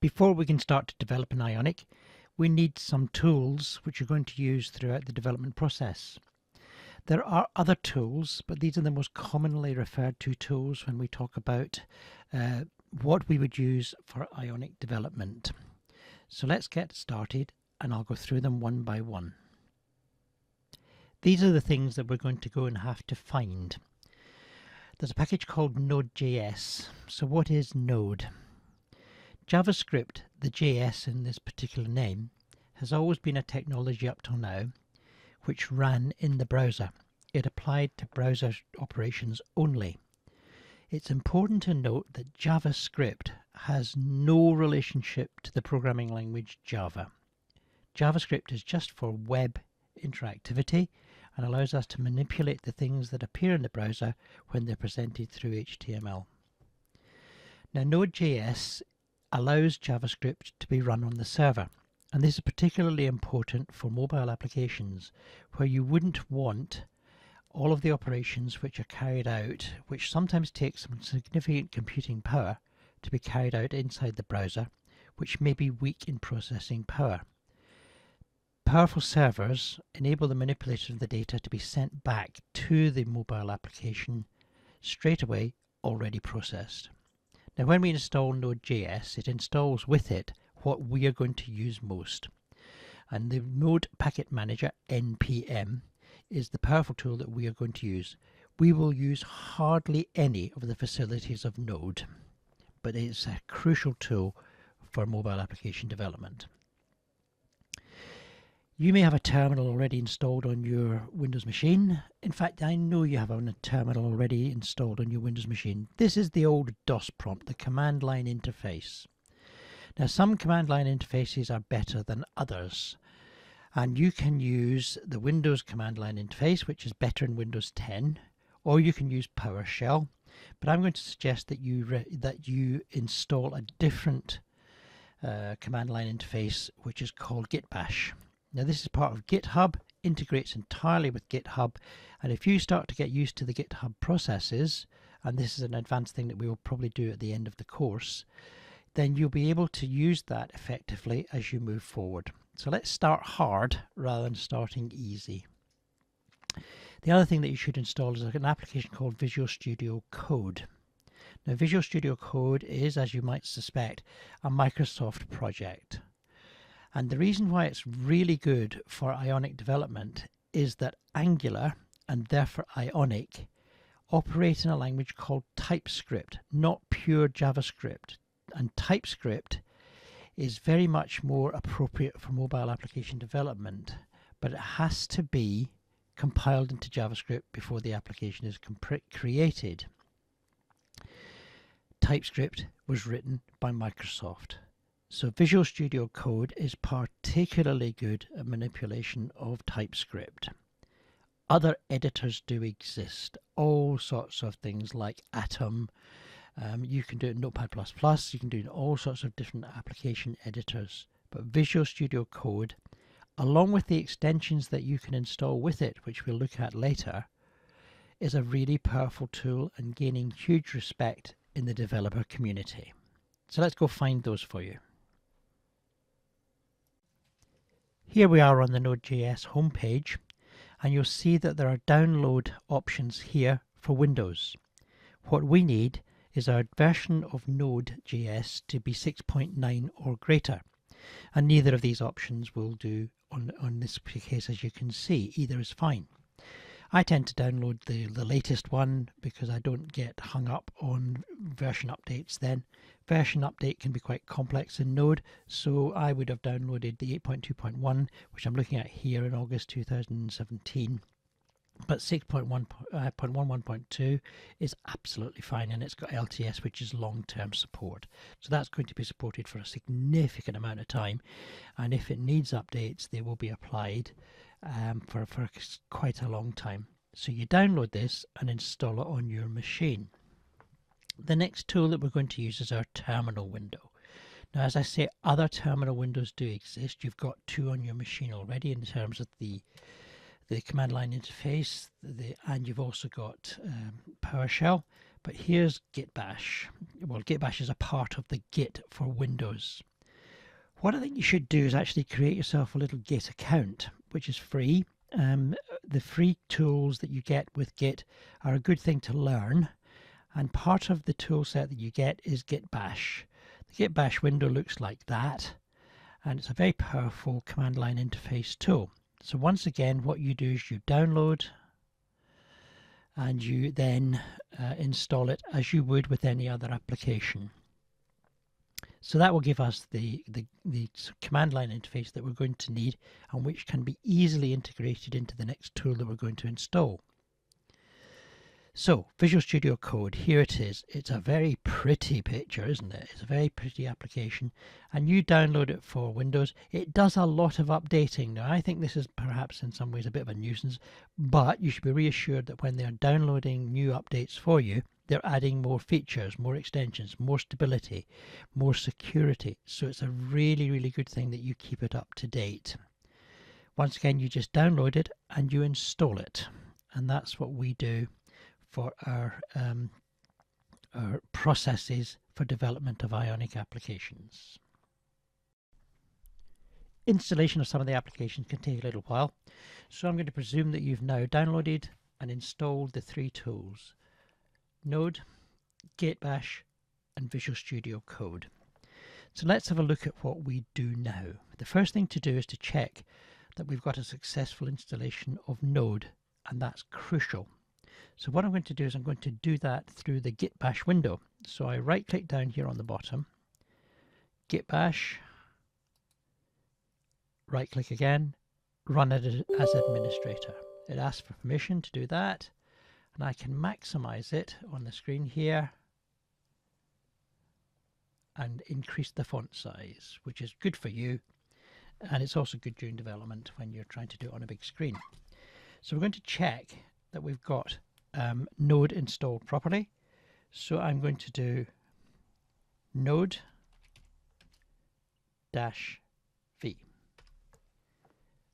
Before we can start to develop an Ionic, we need some tools which you're going to use throughout the development process. There are other tools, but these are the most commonly referred to tools when we talk about what we would use for Ionic development. So let's get started and I'll go through them one by one. These are the things that we're going to go and have to find. There's a package called Node.js. So what is Node? JavaScript, the JS in this particular name, has always been a technology up till now which ran in the browser. It applied to browser operations only. It's important to note that JavaScript has no relationship to the programming language Java. JavaScript is just for web interactivity and allows us to manipulate the things that appear in the browser when they're presented through HTML. Now Node.js allows JavaScript to be run on the server, and this is particularly important for mobile applications where you wouldn't want all of the operations which are carried out, which sometimes take some significant computing power, to be carried out inside the browser, which may be weak in processing power. Powerful servers enable the manipulation of the data to be sent back to the mobile application straight away, already processed. Now when we install Node.js, it installs with it what we are going to use most. And the Node Packet Manager, NPM, is the powerful tool that we are going to use. We will use hardly any of the facilities of Node, but it's a crucial tool for mobile application development. You may have a terminal already installed on your Windows machine. In fact, I know you have a terminal already installed on your Windows machine. This is the old DOS prompt, the command line interface. Now, some command line interfaces are better than others, and you can use the Windows command line interface, which is better in Windows 10, or you can use PowerShell. But I'm going to suggest that you install a different command line interface, which is called Git Bash. Now this is part of GitHub, integrates entirely with GitHub, and if you start to get used to the GitHub processes, and this is an advanced thing that we will probably do at the end of the course, then you'll be able to use that effectively as you move forward. So let's start hard rather than starting easy. The other thing that you should install is an application called Visual Studio Code. Now Visual Studio Code is, as you might suspect, a Microsoft project. And the reason why it's really good for Ionic development is that Angular, and therefore Ionic, operate in a language called TypeScript, not pure JavaScript. And TypeScript is very much more appropriate for mobile application development, but it has to be compiled into JavaScript before the application is created. TypeScript was written by Microsoft. So Visual Studio Code is particularly good at manipulation of TypeScript. Other editors do exist, all sorts of things like Atom. You can do it in Notepad++, you can do it in all sorts of different application editors. But Visual Studio Code, along with the extensions that you can install with it, which we'll look at later, is a really powerful tool and gaining huge respect in the developer community. So let's go find those for you. Here we are on the Node.js homepage, and you'll see that there are download options here for Windows. What we need is our version of Node.js to be 6.9 or greater, and neither of these options will do on this case, as you can see. Either is fine. I tend to download the latest one because I don't get hung up on version updates then. Version update can be quite complex in Node, so I would have downloaded the 8.2.1, which I'm looking at here in August 2017. But 6.1.1.2 is absolutely fine, and it's got LTS, which is long-term support. So that's going to be supported for a significant amount of time, and if it needs updates, they will be applied for quite a long time. So you download this and install it on your machine. The next tool that we're going to use is our terminal window. Now, as I say, other terminal windows do exist. You've got two on your machine already in terms of the command line interface, and you've also got PowerShell. But here's Git Bash. Well, Git Bash is a part of the Git for Windows. What I think you should do is actually create yourself a little Git account, which is free. The free tools that you get with Git are a good thing to learn, and part of the tool set that you get is Git Bash. The Git Bash window looks like that, and it's a very powerful command line interface tool. So once again, what you do is you download and you then install it as you would with any other application. So that will give us the command line interface that we're going to need, and which can be easily integrated into the next tool that we're going to install. So Visual Studio Code, here it is. It's a very pretty picture, isn't it? It's a very pretty application, and you download it for Windows. It does a lot of updating. Now I think this is perhaps in some ways a bit of a nuisance, but you should be reassured that when they're downloading new updates for you, they're adding more features, more extensions, more stability, more security. So it's a really, really good thing that you keep it up to date. Once again, you just download it and you install it. And that's what we do for our processes for development of Ionic applications. Installation of some of the applications can take a little while. So I'm going to presume that you've now downloaded and installed the three tools: Node, Git Bash, and Visual Studio Code. So let's have a look at what we do now. The first thing to do is to check that we've got a successful installation of Node, and that's crucial. So what I'm going to do is I'm going to do that through the Git Bash window. So I right click down here on the bottom, Git Bash, right click again, run it as administrator. It asks for permission to do that. And I can maximize it on the screen here and increase the font size, which is good for you, and it's also good during development when you're trying to do it on a big screen. So we're going to check that we've got Node installed properly. So I'm going to do node-v.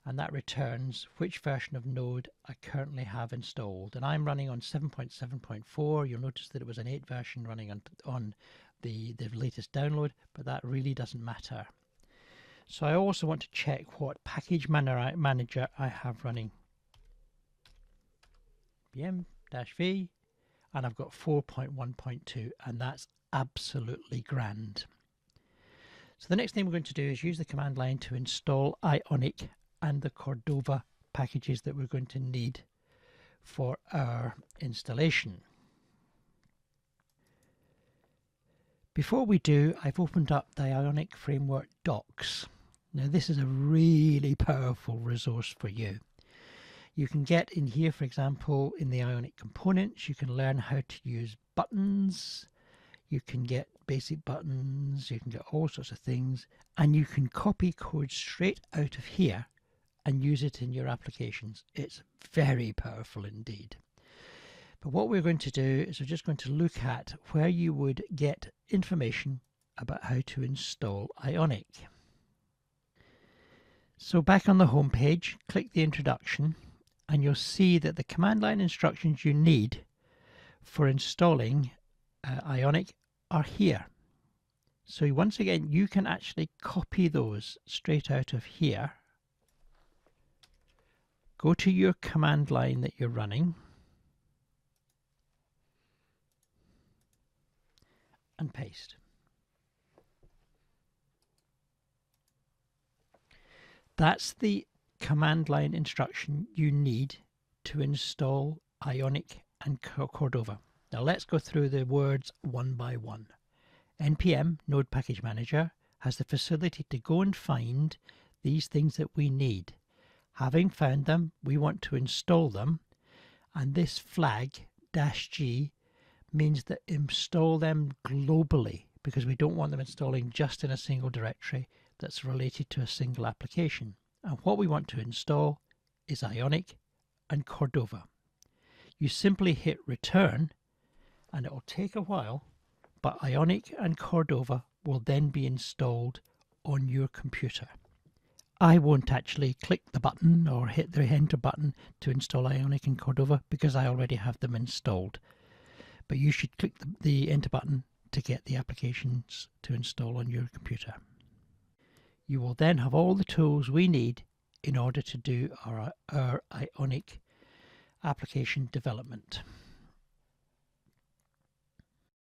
And that returns which version of Node I currently have installed. And I'm running on 7.7.4. You'll notice that it was an 8 version running on the latest download, but that really doesn't matter. So I also want to check what package manager I have running. -v, and I've got 4.1.2, and that's absolutely grand. So the next thing we're going to do is use the command line to install Ionic and the Cordova packages that we're going to need for our installation. Before we do, I've opened up the Ionic Framework docs. Now this is a really powerful resource for you. You can get in here, for example, in the Ionic components, you can learn how to use buttons, you can get basic buttons, you can get all sorts of things, and you can copy code straight out of here and use it in your applications. It's very powerful indeed. But what we're going to do is we're just going to look at where you would get information about how to install Ionic. So back on the home page, click the introduction, and you'll see that the command line instructions you need for installing Ionic are here. So once again, you can actually copy those straight out of here. Go to your command line that you're running and paste. That's the command line instruction you need to install Ionic and Cordova. Now let's go through the words one by one. npm Node Package Manager has the facility to go and find these things that we need. Having found them, we want to install them, and this flag -g means that install them globally, because we don't want them installing just in a single directory that's related to a single application. And what we want to install is Ionic and Cordova. You simply hit return, and it will take a while, but Ionic and Cordova will then be installed on your computer. I won't actually click the button or hit the enter button to install Ionic and Cordova because I already have them installed. But you should click the enter button to get the applications to install on your computer. You will then have all the tools we need in order to do our Ionic application development.